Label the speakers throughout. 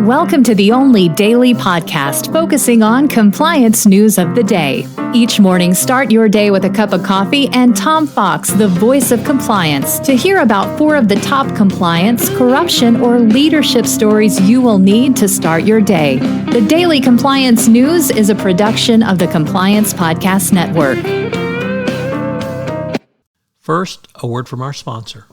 Speaker 1: Welcome to the only daily podcast focusing on compliance news of the day. Each morning, start your day with a cup of coffee and Tom Fox, the voice of compliance, to hear about 4 of the top compliance, corruption, or leadership stories you will need to start your day. The Daily Compliance News is a production of the Compliance Podcast Network.
Speaker 2: First, a word from our sponsor.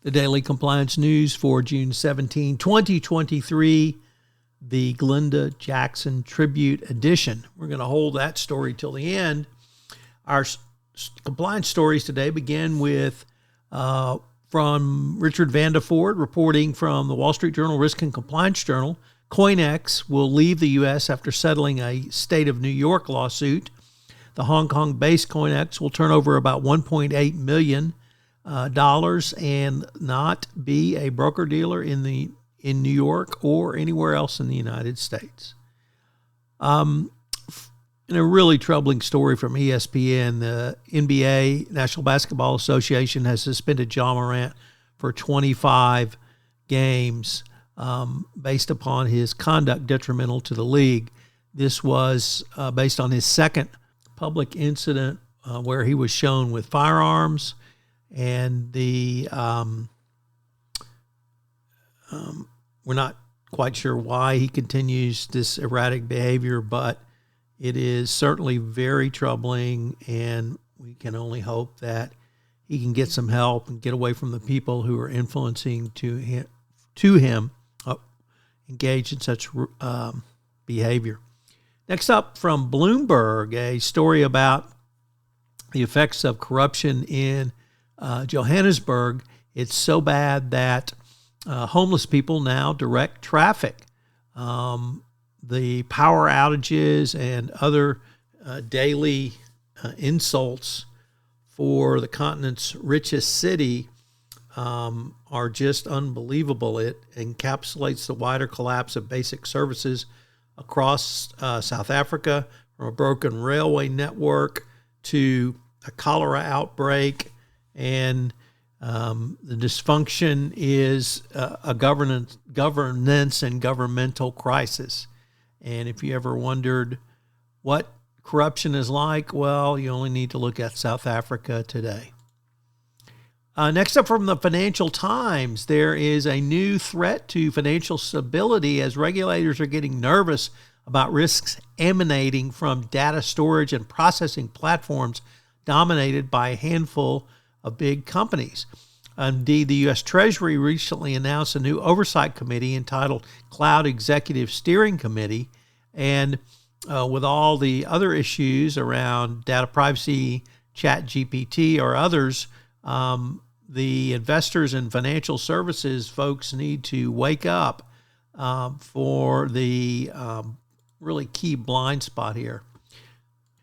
Speaker 2: The Daily Compliance News for June 17, 2023, the Glenda Jackson Tribute Edition. We're going to hold that story till the end. Our compliance stories today begin with from Richard Vandeford reporting from the Wall Street Journal Risk and Compliance Journal. CoinEx will leave the U.S. after settling a state of New York lawsuit. The Hong Kong-based CoinEx will turn over about $1.8 million and not be a broker-dealer in New York or anywhere else in the United States. In a really troubling story from ESPN, the NBA, National Basketball Association, has suspended Ja Morant for 25 games based upon his conduct detrimental to the league. This was based on his second public incident where he was shown with firearms. And we're not quite sure why he continues this erratic behavior, but it is certainly very troubling, and we can only hope that he can get some help and get away from the people who are influencing to him engage in such behavior. Next up from Bloomberg, a story about the effects of corruption in Johannesburg. It's so bad that homeless people now direct traffic. The power outages and other daily insults for the continent's richest city are just unbelievable. It encapsulates the wider collapse of basic services across South Africa, from a broken railway network to a cholera outbreak. And the dysfunction is a governance and governmental crisis. And if you ever wondered what corruption is like, well, you only need to look at South Africa today. Next up from the Financial Times, there is a new threat to financial stability as regulators are getting nervous about risks emanating from data storage and processing platforms dominated by a handful of big companies. Indeed, the U.S. Treasury recently announced a new oversight committee entitled Cloud Executive Steering Committee. And with all the other issues around data privacy, ChatGPT, or others, the investors and financial services folks need to wake up for the really key blind spot here.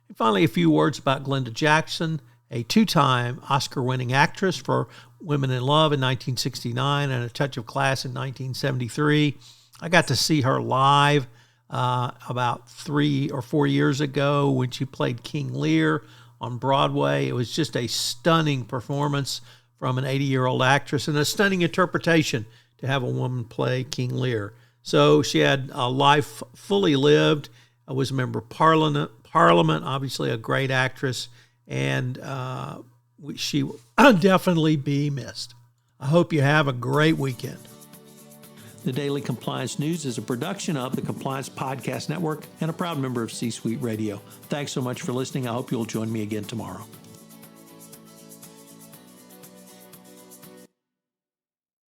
Speaker 2: And finally, a few words about Glenda Jackson, a 2-time Oscar-winning actress for Women in Love in 1969 and A Touch of Class in 1973. I got to see her live about 3 or 4 years ago when she played King Lear on Broadway. It was just a stunning performance from an 80-year-old actress and a stunning interpretation to have a woman play King Lear. So she had a life fully lived. I was a member of Parliament, obviously a great actress, and she will definitely be missed. I hope you have a great weekend. The Daily Compliance News is a production of the Compliance Podcast Network and a proud member of C-Suite Radio. Thanks so much for listening. I hope you'll join me again tomorrow.